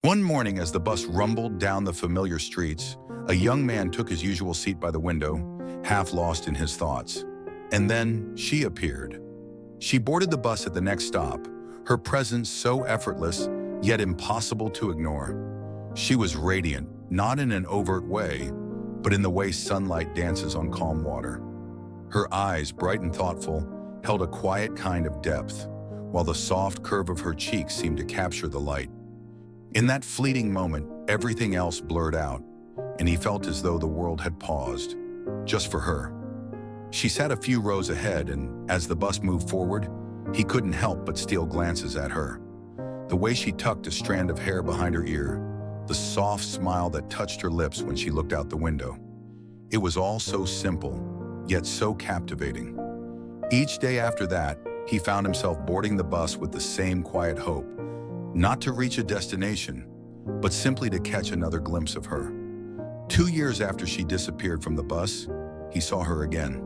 One morning, as the bus rumbled down the familiar streets, a young man took his usual seat by the window, half lost in his thoughts. And then she appeared. She boarded the bus at the next stop, her presence so effortless, yet impossible to ignore. She was radiant, not in an overt way, but in the way sunlight dances on calm water. Her eyes, bright and thoughtful, held a quiet kind of depth, while the soft curve of her cheeks seemed to capture the light. In that fleeting moment, everything else blurred out, and he felt as though the world had paused, just for her. She sat a few rows ahead, and as the bus moved forward, he couldn't help but steal glances at her. The way she tucked a strand of hair behind her ear, the soft smile that touched her lips when she looked out the window. It was all so simple, yet so captivating. Each day after that, he found himself boarding the bus with the same quiet hope, not to reach a destination, but simply to catch another glimpse of her. 2 years after she disappeared from the bus, he saw her again.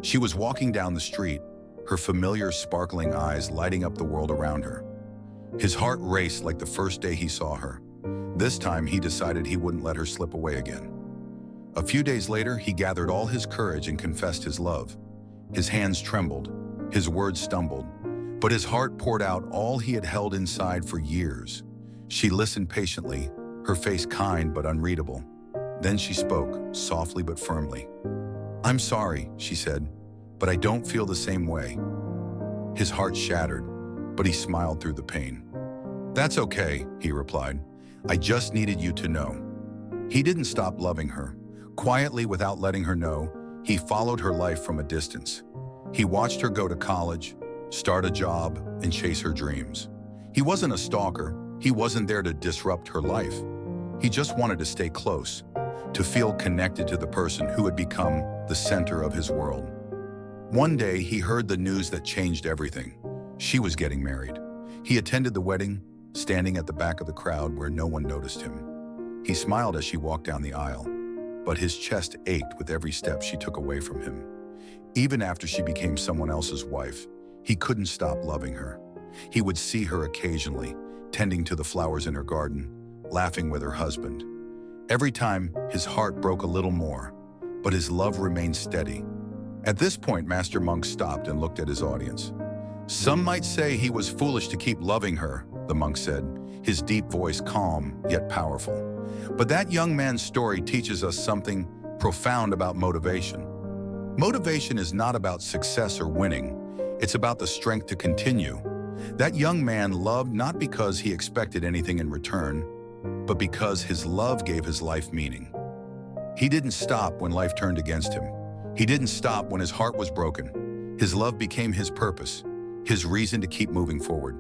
She was walking down the street, her familiar sparkling eyes lighting up the world around her. His heart raced like the first day he saw her. This time he decided he wouldn't let her slip away again. A few days later, he gathered all his courage and confessed his love. His hands trembled, his words stumbled, but his heart poured out all he had held inside for years. She listened patiently, her face kind but unreadable. Then she spoke, softly but firmly. "I'm sorry," she said, "but I don't feel the same way." His heart shattered, but he smiled through the pain. "That's okay," he replied. "I just needed you to know." He didn't stop loving her. Quietly, without letting her know, he followed her life from a distance. He watched her go to college, start a job, and chase her dreams. He wasn't a stalker. He wasn't there to disrupt her life. He just wanted to stay close, to feel connected to the person who had become the center of his world. One day, he heard the news that changed everything. She was getting married. He attended the wedding, standing at the back of the crowd where no one noticed him. He smiled as she walked down the aisle, but his chest ached with every step she took away from him. Even after she became someone else's wife, he couldn't stop loving her. He would see her occasionally, tending to the flowers in her garden, laughing with her husband. Every time, his heart broke a little more, but his love remained steady. At this point, Master Monk stopped and looked at his audience. "Some might say he was foolish to keep loving her," the monk said, his deep voice calm yet powerful. "But that young man's story teaches us something profound about motivation. Motivation is not about success or winning. It's about the strength to continue. That young man loved not because he expected anything in return, but because his love gave his life meaning. He didn't stop when life turned against him. He didn't stop when his heart was broken. His love became his purpose, his reason to keep moving forward."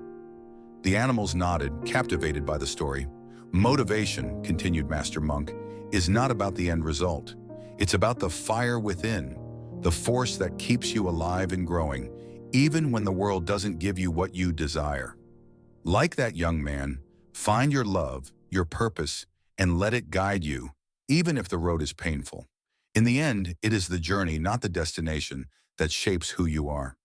The animals nodded, captivated by the story. "Motivation," continued Master Monk, "is not about the end result. It's about the fire within, the force that keeps you alive and growing, even when the world doesn't give you what you desire. Like that young man, find your love, your purpose, and let it guide you, even if the road is painful. In the end, it is the journey, not the destination, that shapes who you are."